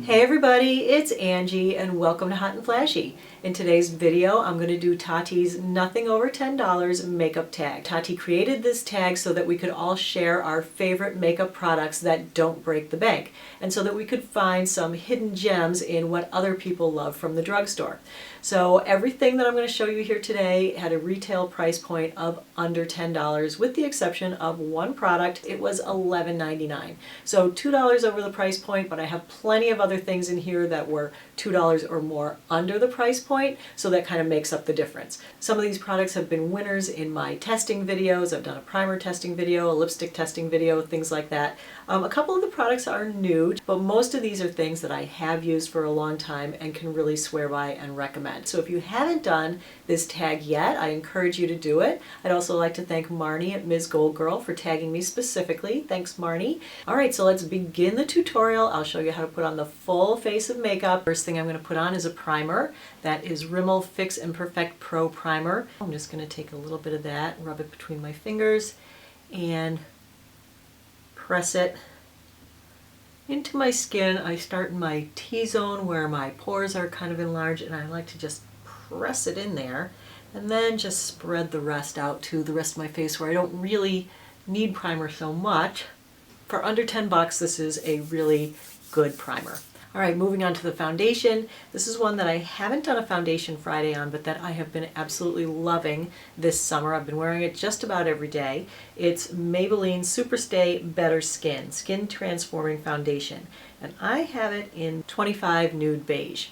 Hey everybody, it's Angie and welcome to Hot and Flashy. In today's video, I'm going to do Tati's Nothing Over $10 makeup tag. Tati created this tag so that we could all share our favorite makeup products that don't break the bank, and so that we could find some hidden gems in what other people love from the drugstore. So everything that I'm going to show you here today had a retail price point of under $10, with the exception of one product. It was $11.99. So $2 over the price point, but I have plenty of other things in here that were $2 or more under the price point, so that kind of makes up the difference. Some of these products have been winners in my testing videos. I've done a primer testing video, a lipstick testing video, things like that. A couple of the products are new, but most of these are things that I have used for a long time and can really swear by and recommend. So if you haven't done this tag yet, I encourage you to do it. I'd also like to thank Marnie at Ms. Gold Girl for tagging me specifically. Thanks, Marnie. All right, so let's begin the tutorial. I'll show you how to put on the full face of makeup. First thing I'm going to put on is a primer. That is Rimmel Fix and Perfect Pro Primer. I'm just going to take a little bit of that, rub it between my fingers, and press it into my skin. I start in my T-zone where my pores are kind of enlarged, and I like to just press it in there and then just spread the rest out to the rest of my face where I don't really need primer so much. For under 10 bucks, this is a really good primer. All right, moving on to the foundation. This is one that I haven't done a foundation Friday on, but that I have been absolutely loving this summer. I've been wearing it just about every day. It's Maybelline Superstay Better Skin, Skin Transforming Foundation. And I have it in 25 Nude Beige.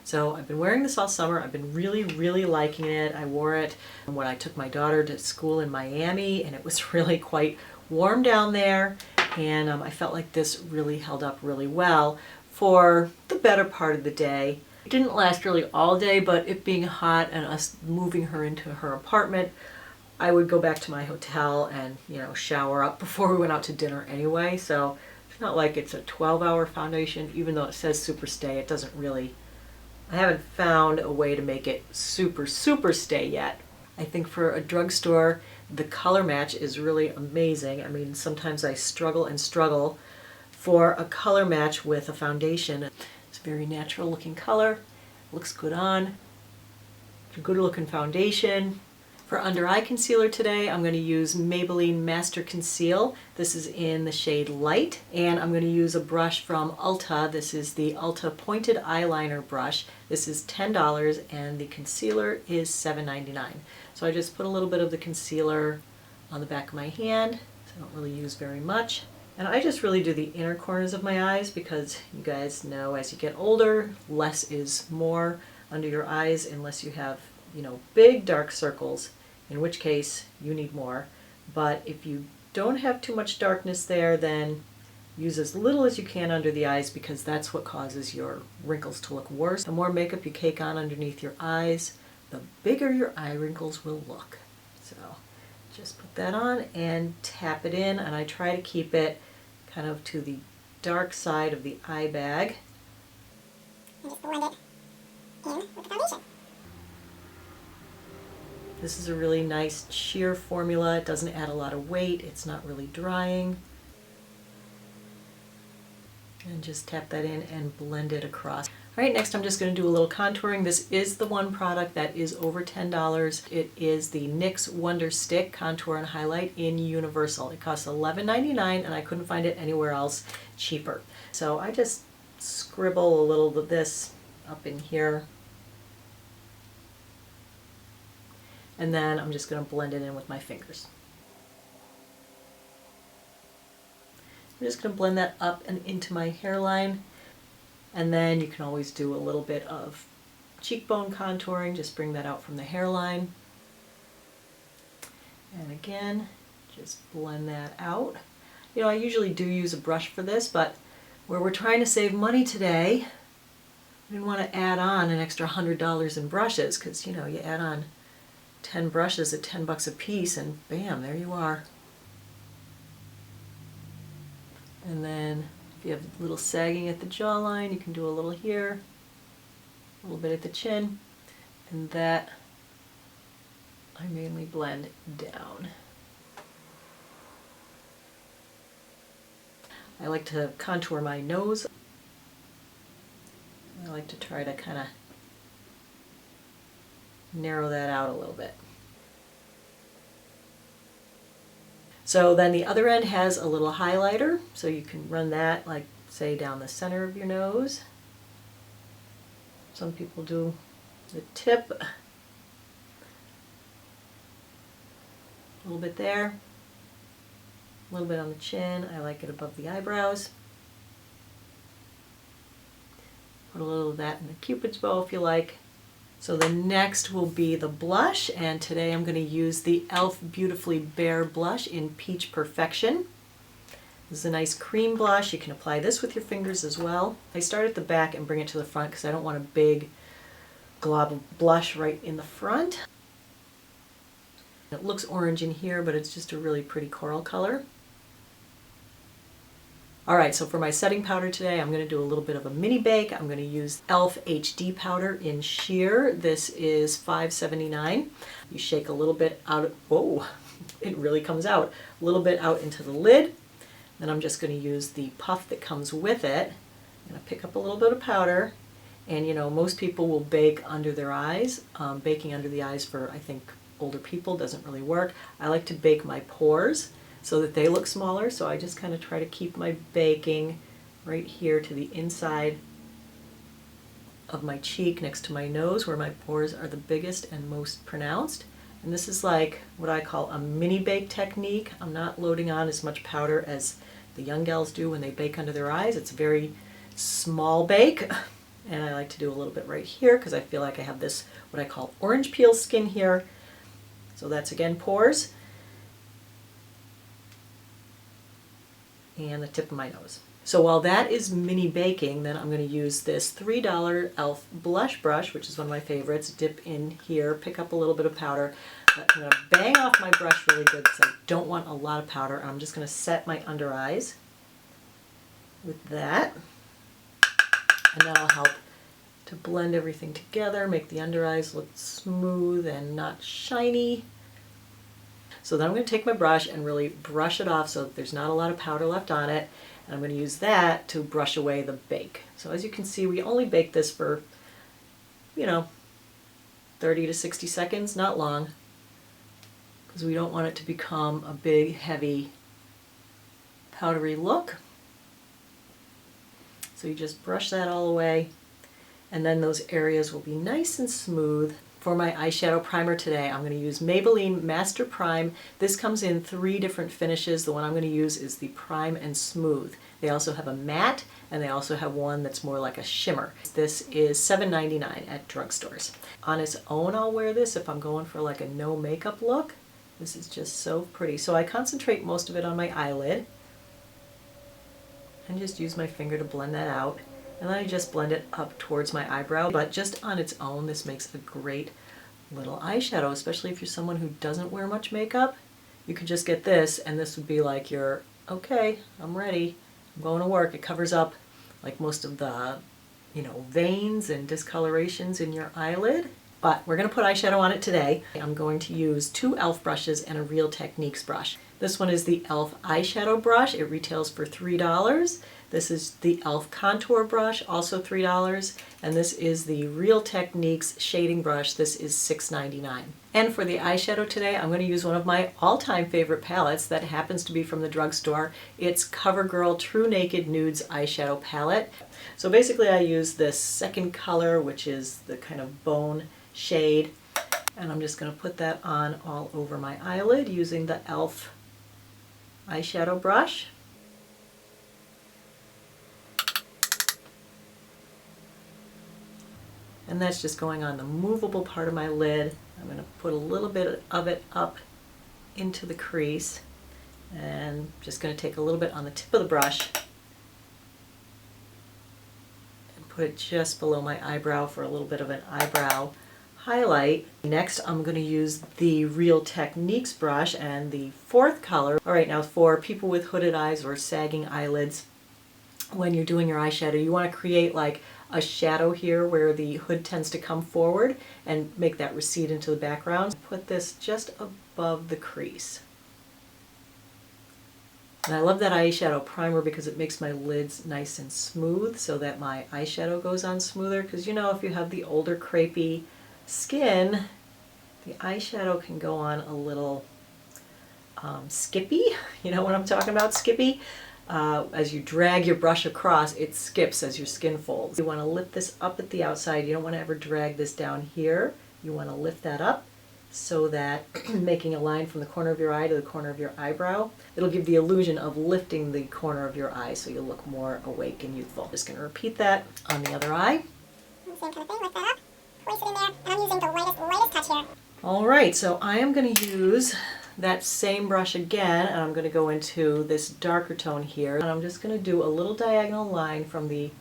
So I've been wearing this all summer. I've been really liking it. I wore it when I took my daughter to school in Miami, and it was really quite warm down there. And I felt like this really held up really well for the better part of the day. It didn't last really all day, but it being hot and us moving her into her apartment, I would go back to my hotel and, shower up before we went out to dinner anyway. So it's not like it's a 12-hour foundation, even though it says Superstay. It doesn't really, I haven't found a way to make it super stay yet. I think for a drugstore, the color match is really amazing. I mean, sometimes I struggle for a color match with a foundation. It's a very natural looking color, looks good on, it's a good looking foundation. For under eye concealer today, I'm going to use Maybelline Master Conceal. This is in the shade Light, and I'm going to use a brush from Ulta. This is the Ulta Pointed Eyeliner brush. This is $10 and the concealer is $7.99. So I just put a little bit of the concealer on the back of my hand, so I don't really use very much. And I just really do the inner corners of my eyes because you guys know as you get older, less is more under your eyes unless you have, big dark circles, in which case you need more. But if you don't have too much darkness there, then use as little as you can under the eyes because that's what causes your wrinkles to look worse. The more makeup you cake on underneath your eyes, the bigger your eye wrinkles will look. So just put that on and tap it in, and I try to keep it kind of to the dark side of the eye bag. And just blend it in with the foundation. This is a really nice sheer formula. It doesn't add a lot of weight. It's not really drying. And just tap that in and blend it across. All right, next I'm just going to do a little contouring. This is the one product that is over $10. It is the NYX Wonder Stick Contour and Highlight in Universal. It costs $11.99 and I couldn't find it anywhere else cheaper. So I just scribble a little of this up in here. And then I'm just going to blend it in with my fingers. I'm just going to blend that up and into my hairline. And then you can always do a little bit of cheekbone contouring, just bring that out from the hairline. And again, just blend that out. I usually do use a brush for this, but where we're trying to save money today, we didn't want to add on an extra $100 in brushes because, you add on 10 brushes at 10 bucks a piece and bam, there you are. And then if you have a little sagging at the jawline, you can do a little here, a little bit at the chin, and that I mainly blend down. I like to contour my nose. have to try to kind of narrow that out a little bit. So then the other end has a little highlighter, so you can run that, like, say, down the center of your nose. Some people do the tip. A little bit there. A little bit on the chin. I like it above the eyebrows. Put a little of that in the Cupid's bow if you like. So the next will be the blush, and today I'm going to use the e.l.f. Beautifully Bare Blush in Peach Perfection. This is a nice cream blush. You can apply this with your fingers as well. I start at the back and bring it to the front because I don't want a big glob of blush right in the front. It looks orange in here, but it's just a really pretty coral color. Alright, so for my setting powder today, I'm going to do a little bit of a mini bake. I'm going to use e.l.f. HD powder in sheer. This is $5.79. You shake a little bit out, whoa, it really comes out. A little bit out into the lid. Then I'm just going to use the puff that comes with it. I'm going to pick up a little bit of powder. And you know, most people will bake under their eyes. Baking under the eyes for, I think, older people doesn't really work. I like to bake my pores so that they look smaller, so I just kind of try to keep my baking right here to the inside of my cheek next to my nose where my pores are the biggest and most pronounced. And this is like what I call a mini bake technique. I'm not loading on as much powder as the young gals do when they bake under their eyes. It's a very small bake, and I like to do a little bit right here because I feel like I have this what I call orange peel skin here. So that's again pores. And the tip of my nose. So while that is mini baking, then I'm going to use this $3 e.l.f. blush brush, which is one of my favorites. Dip in here, pick up a little bit of powder. I'm going to bang off my brush really good because I don't want a lot of powder. I'm just going to set my under eyes with that. And that'll help to blend everything together, make the under eyes look smooth and not shiny. So then I'm going to take my brush and really brush it off so that there's not a lot of powder left on it. And I'm going to use that to brush away the bake. So as you can see, we only bake this for, 30 to 60 seconds, not long, because we don't want it to become a big, heavy, powdery look. So you just brush that all away, and then those areas will be nice and smooth. For my eyeshadow primer today, I'm going to use Maybelline Master Prime. This comes in 3 different finishes. The one I'm going to use is the Prime and Smooth. They also have a matte, and they also have one that's more like a shimmer. This is $7.99 at drugstores. On its own, I'll wear this if I'm going for like a no makeup look. This is just so pretty. So I concentrate most of it on my eyelid and just use my finger to blend that out. And then I just blend it up towards my eyebrow. But just on its own, this makes a great little eyeshadow, especially if you're someone who doesn't wear much makeup. You could just get this, and this would be like your, okay, I'm ready, I'm going to work. It covers up like most of the, veins and discolorations in your eyelid. But we're going to put eyeshadow on it today. I'm going to use 2 e.l.f. brushes and a Real Techniques brush. This one is the e.l.f. eyeshadow brush. It retails for $3. This is the e.l.f. contour brush, also $3. And this is the Real Techniques shading brush. This is $6.99. And for the eyeshadow today, I'm going to use one of my all-time favorite palettes that happens to be from the drugstore. It's Covergirl True Naked Nudes eyeshadow palette. So basically I use this second color, which is the kind of bone shade, and I'm just going to put that on all over my eyelid using the e.l.f. eyeshadow brush. And that's just going on the movable part of my lid. I'm going to put a little bit of it up into the crease, and just going to take a little bit on the tip of the brush and put it just below my eyebrow for a little bit of an eyebrow highlight. Next, I'm going to use the Real Techniques brush and the 4th color. All right, now for people with hooded eyes or sagging eyelids, when you're doing your eyeshadow, you want to create like a shadow here where the hood tends to come forward and make that recede into the background. Put this just above the crease. And I love that eyeshadow primer because it makes my lids nice and smooth so that my eyeshadow goes on smoother. Because you know, if you have the older crepey skin, the eyeshadow can go on a little skippy. You know what I'm talking about, skippy? As you drag your brush across, it skips as your skin folds. You want to lift this up at the outside. You don't want to ever drag this down here. You want to lift that up so that making a line from the corner of your eye to the corner of your eyebrow, it'll give the illusion of lifting the corner of your eye so you'll look more awake and youthful. Just going to repeat that on the other eye. Same kind of thing, lift that up, place it in there, and I'm using the lightest touch here. Alright, so I am going to use that same brush again, and I'm going to go into this darker tone here, and I'm just going to do a little diagonal line from the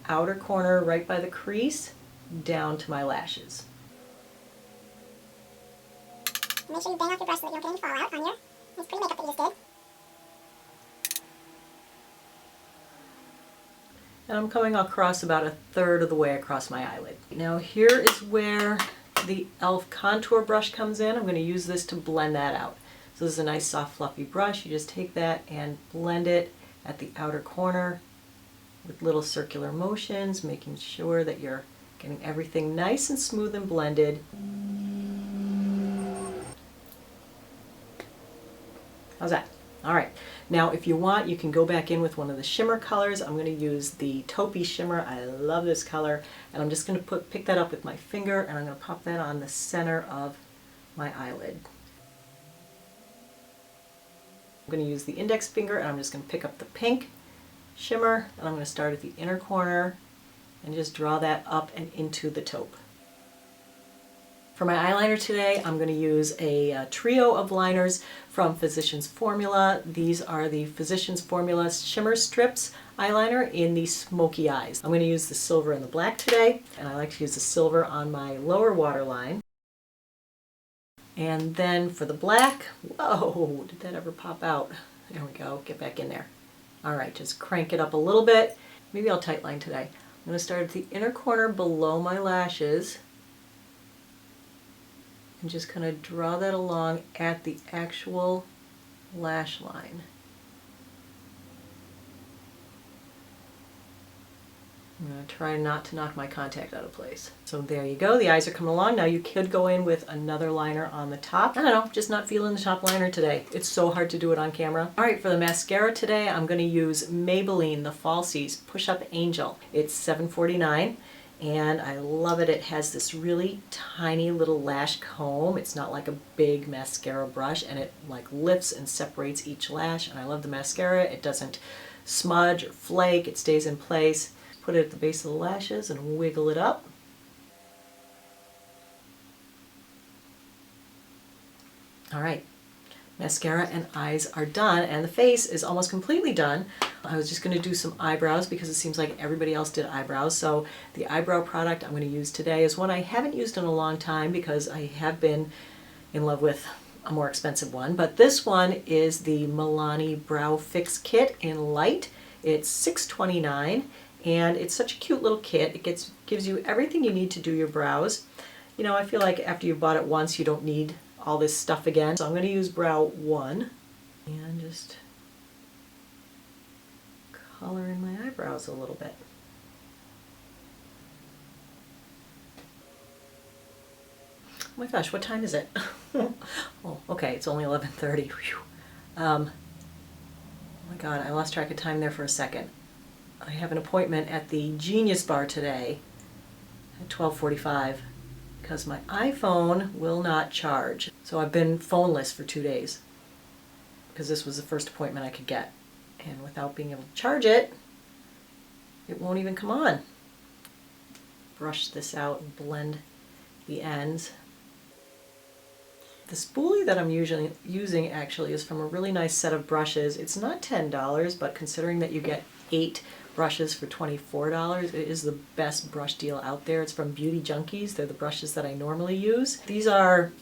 outer corner right by the crease down to my lashes. Make sure you bang off your brush so that you don't get any fallout on your nice pretty makeup that you just did. And I'm coming across about a third of the way across my eyelid. Now here is where the e.l.f. contour brush comes in. I'm going to use this to blend that out. So this is a nice soft fluffy brush. You just take that and blend it at the outer corner with little circular motions, making sure that you're getting everything nice and smooth and blended. How's that? All right. Now, if you want, you can go back in with one of the shimmer colors. I'm going to use the taupey shimmer. I love this color. And I'm just going to pick that up with my finger, and I'm going to pop that on the center of my eyelid. I'm going to use the index finger, and I'm just going to pick up the pink shimmer, and I'm going to start at the inner corner and just draw that up and into the taupe. For my eyeliner today, I'm going to use a trio of liners from Physicians Formula. These are the Physicians Formula Shimmer Strips eyeliner in the smoky eyes. I'm going to use the silver and the black today, and I like to use the silver on my lower waterline. And then for the black, whoa, did that ever pop out? There we go, get back in there. All right, just crank it up a little bit. Maybe I'll tightline today. I'm going to start at the inner corner below my lashes and just kind of draw that along at the actual lash line. I'm going to try not to knock my contact out of place. So there you go, the eyes are coming along. Now you could go in with another liner on the top. I don't know, just not feeling the top liner today. It's so hard to do it on camera. All right, for the mascara today, I'm going to use Maybelline the Falsies Push Up Angel. It's $7.49. And I love it. It has this really tiny little lash comb. It's not like a big mascara brush, and it like lifts and separates each lash. And I love the mascara. It doesn't smudge or flake. It stays in place. Put it at the base of the lashes and wiggle it up. All right. Mascara and eyes are done, and the face is almost completely done. I was just going to do some eyebrows because it seems like everybody else did eyebrows. So the eyebrow product I'm going to use today is one I haven't used in a long time because I have been in love with a more expensive one. But this one is the Milani Brow Fix Kit in Light. It's $6.29, and it's such a cute little kit. It gives you everything you need to do your brows. You know, I feel like after you've bought it once, you don't need all this stuff again. So I'm going to use brow 1 and just color in my eyebrows a little bit. Oh my gosh, what time is it? Oh, okay, it's only 11:30. Oh my god, I lost track of time there for a second. I have an appointment at the Genius Bar today at 12:45. Because my iPhone will not charge. So I've been phoneless for 2 days because this was the first appointment I could get. And without being able to charge it, it won't even come on. Brush this out and blend the ends. The spoolie that I'm usually using actually is from a really nice set of brushes. It's not $10, but considering that you get 8 brushes for $24, it is the best brush deal out there. It's from Beauty Junkies. They're the brushes that I normally use. These are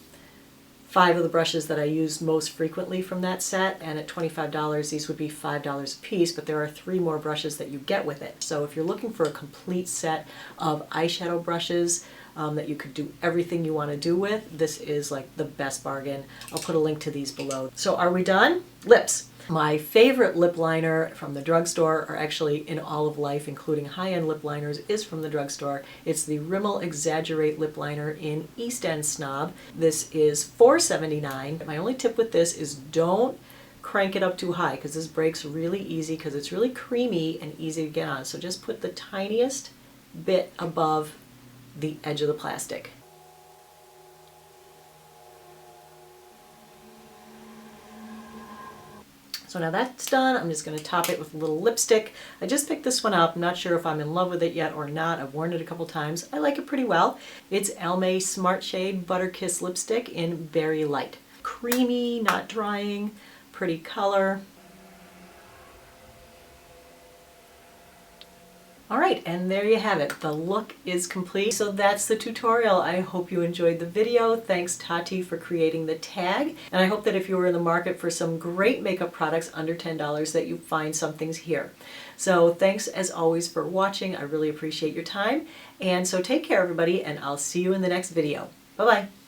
5 of the brushes that I use most frequently from that set, and at $25 these would be $5 a piece, but there are 3 more brushes that you get with it. So if you're looking for a complete set of eyeshadow brushes that you could do everything you want to do with, this is like the best bargain. I'll put a link to these below. So are we done? Lips. My favorite lip liner from the drugstore, or actually in all of life, including high-end lip liners, is from the drugstore. It's the Rimmel Exaggerate lip liner in East End Snob. This is $4.79. My only tip with this is don't crank it up too high because this breaks really easy because it's really creamy and easy to get on. So just put the tiniest bit above the edge of the plastic. So now that's done, I'm just going to top it with a little lipstick. I just picked this one up. I'm not sure if I'm in love with it yet or not. I've worn it a couple times. I like it pretty well. It's Almay Smart Shade Butter Kiss Lipstick in Berry Light. Creamy, not drying, pretty color. All right, and there you have it. The look is complete. So that's the tutorial. I hope you enjoyed the video. Thanks, Tati, for creating the tag. And I hope that if you were in the market for some great makeup products under $10 that you find some things here. So thanks as always for watching. I really appreciate your time. And so take care, everybody, and I'll see you in the next video. Bye-bye.